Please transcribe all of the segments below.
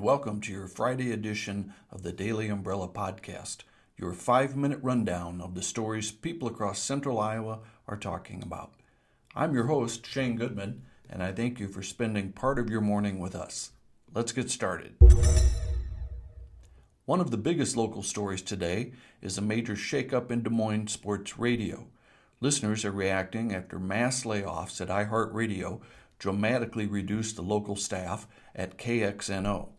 welcome to your Friday edition of the Daily Umbrella Podcast, your 5-minute rundown of the stories people across central Iowa are talking about. I'm your host, Shane Goodman, and I thank you for spending part of your morning with us. Let's get started. One of the biggest local stories today is a major shakeup in Des Moines sports radio. Listeners are reacting after mass layoffs at iHeartRadio dramatically reduced the local staff at KXNO.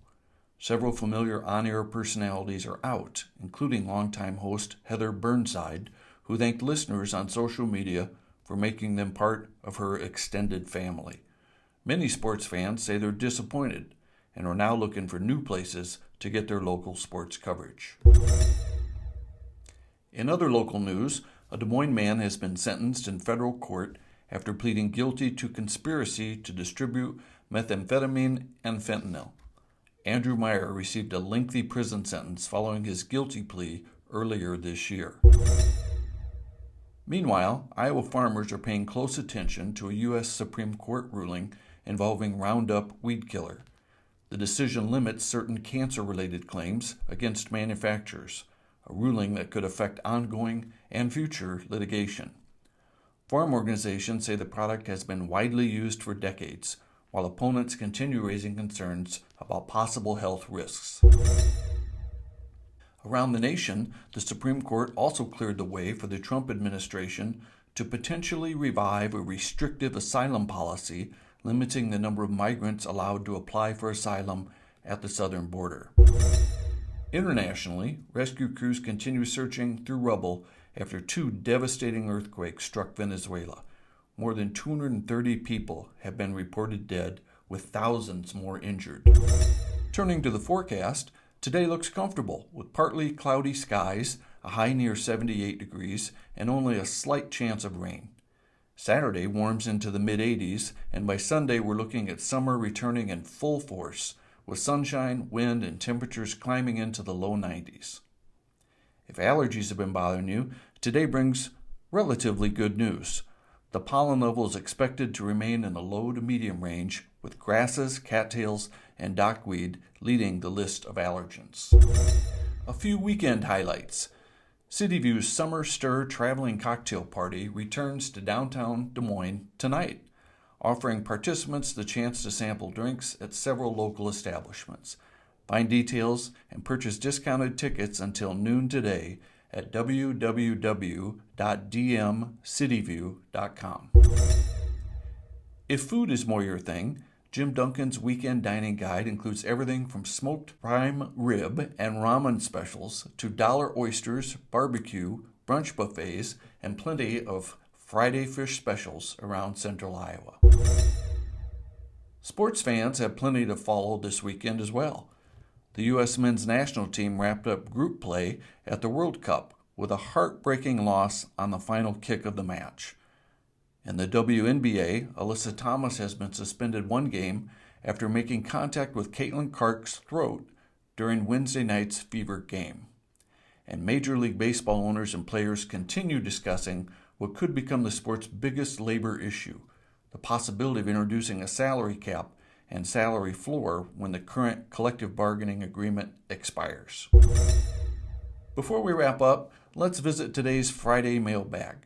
Several familiar on-air personalities are out, including longtime host Heather Burnside, who thanked listeners on social media for making them part of her extended family. Many sports fans say they're disappointed and are now looking for new places to get their local sports coverage. In other local news, a Des Moines man has been sentenced in federal court after pleading guilty to conspiracy to distribute methamphetamine and fentanyl. Andrew Meyer received a lengthy prison sentence following his guilty plea earlier this year. Meanwhile, Iowa farmers are paying close attention to a U.S. Supreme Court ruling involving Roundup weed killer. The decision limits certain cancer-related claims against manufacturers, a ruling that could affect ongoing and future litigation. Farm organizations say the product has been widely used for decades, while opponents continue raising concerns about possible health risks. Around the nation, the Supreme Court also cleared the way for the Trump administration to potentially revive a restrictive asylum policy limiting the number of migrants allowed to apply for asylum at the southern border. Internationally, rescue crews continue searching through rubble after 2 devastating earthquakes struck Venezuela. More than 230 people have been reported dead, with thousands more injured. Turning to the forecast, today looks comfortable, with partly cloudy skies, a high near 78 degrees, and only a slight chance of rain. Saturday warms into the mid-80s, and by Sunday we're looking at summer returning in full force, with sunshine, wind, and temperatures climbing into the low 90s. If allergies have been bothering you, today brings relatively good news. The pollen level is expected to remain in the low to medium range, with grasses, cattails, and dockweed leading the list of allergens. A few weekend highlights. City View's Summer Stir Traveling Cocktail Party returns to downtown Des Moines tonight, offering participants the chance to sample drinks at several local establishments. Find details and purchase discounted tickets until noon today at www.dmcityview.com. If food is more your thing, Jim Duncan's weekend dining guide includes everything from smoked prime rib and ramen specials to dollar oysters, barbecue, brunch buffets, and plenty of Friday fish specials around central Iowa. Sports fans have plenty to follow this weekend as well. The U.S. men's national team wrapped up group play at the World Cup with a heartbreaking loss on the final kick of the match. In the WNBA, Alyssa Thomas has been suspended 1 game after making contact with Caitlin Clark's throat during Wednesday night's Fever game. And Major League Baseball owners and players continue discussing what could become the sport's biggest labor issue, the possibility of introducing a salary cap and salary floor when the current collective bargaining agreement expires. Before we wrap up, let's visit today's Friday mailbag.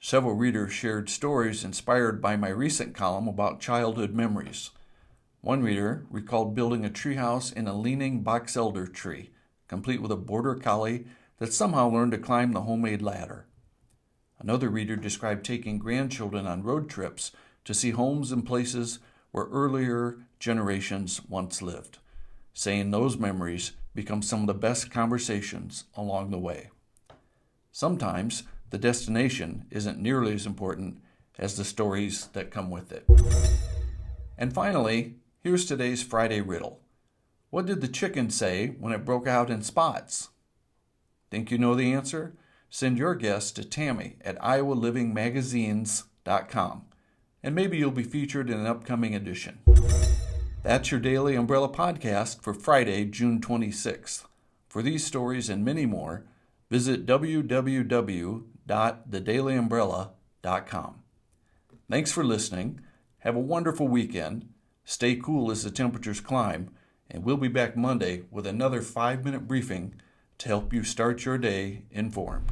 Several readers shared stories inspired by my recent column about childhood memories. One reader recalled building a treehouse in a leaning box elder tree, complete with a border collie that somehow learned to climb the homemade ladder. Another reader described taking grandchildren on road trips to see homes and places where earlier generations once lived, saying those memories become some of the best conversations along the way. Sometimes the destination isn't nearly as important as the stories that come with it. And finally, here's today's Friday riddle. What did the chicken say when it broke out in spots? Think you know the answer? Send your guess to Tammy at iowalivingmagazines.com. And maybe you'll be featured in an upcoming edition. That's your Daily Umbrella Podcast for Friday, June 26th. For these stories and many more, visit www.thedailyumbrella.com. Thanks for listening. Have a wonderful weekend. Stay cool as the temperatures climb, and we'll be back Monday with another 5-minute briefing to help you start your day informed.